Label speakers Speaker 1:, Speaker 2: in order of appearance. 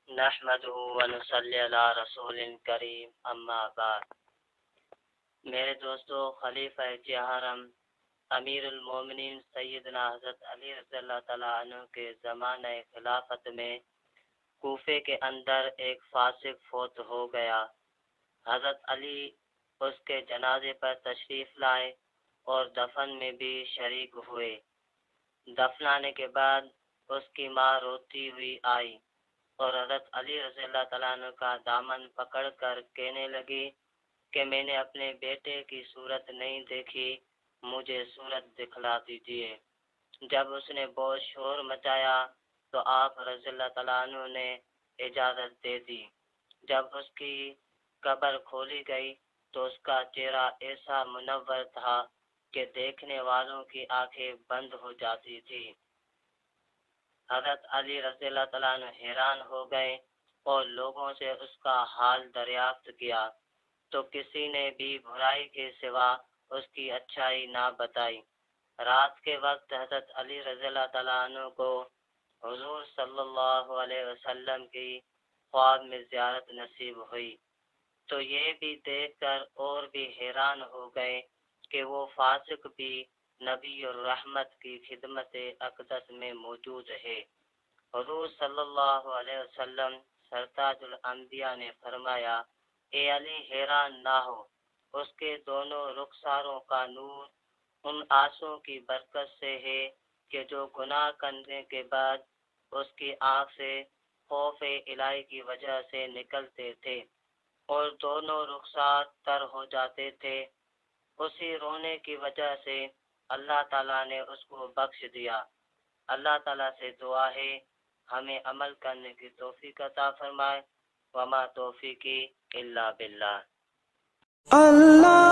Speaker 1: نحمدہ ونصلی علی رسول کریم اما بعد۔ میرے دوستو، خلیفہ چہارم امیر المومنین سیدنا حضرت علی رضی اللہ تعالیٰ عنہ کے زمانہ خلافت میں کوفے کے اندر ایک فاسق فوت ہو گیا۔ حضرت علی اس کے جنازے پر تشریف لائے اور دفن میں بھی شریک ہوئے۔ دفنانے کے بعد اس کی ماں روتی ہوئی آئی اور حضرت علی رضی اللہ تعالیٰ عنہ کا دامن پکڑ کر کہنے لگی کہ میں نے اپنے بیٹے کی صورت نہیں دیکھی، مجھے صورت دکھلا دیجیے۔ جب اس نے بہت شور مچایا تو آپ رضی اللہ تعالیٰ عنہ نے اجازت دے دی۔ جب اس کی قبر کھولی گئی تو اس کا چہرہ ایسا منور تھا کہ دیکھنے والوں کی آنکھیں بند ہو جاتی تھی۔ حضرت علی رضی اللہ تعالیٰ عنہ حیران ہو گئے اور لوگوں سے اس کا حال دریافت کیا تو کسی نے بھی برائی کے سوا اس کی اچھائی نہ بتائی۔ رات کے وقت حضرت علی رضی اللہ تعالیٰ عنہ کو حضور صلی اللہ علیہ وسلم کی خواب میں زیارت نصیب ہوئی تو یہ بھی دیکھ کر اور بھی حیران ہو گئے کہ وہ فاسق بھی نبی الرحمت کی خدمت اقدس میں موجود ہے۔ حضور صلی اللہ علیہ وسلم سرتاج الانبیاء نے فرمایا، اے علی حیران نہ ہو، اس کے دونوں رخساروں کا نور ان آنسوں کی برکت سے ہے کہ جو گناہ کرنے کے بعد اس کی آنکھ سے خوف الہی کی وجہ سے نکلتے تھے اور دونوں رخسار تر ہو جاتے تھے۔ اسی رونے کی وجہ سے اللہ تعالیٰ نے اس کو بخش دیا۔ اللہ تعالیٰ سے دعا ہے ہمیں عمل کرنے کی توفیق عطا فرمائے۔ وما توفیقی الا باللہ۔ اللہ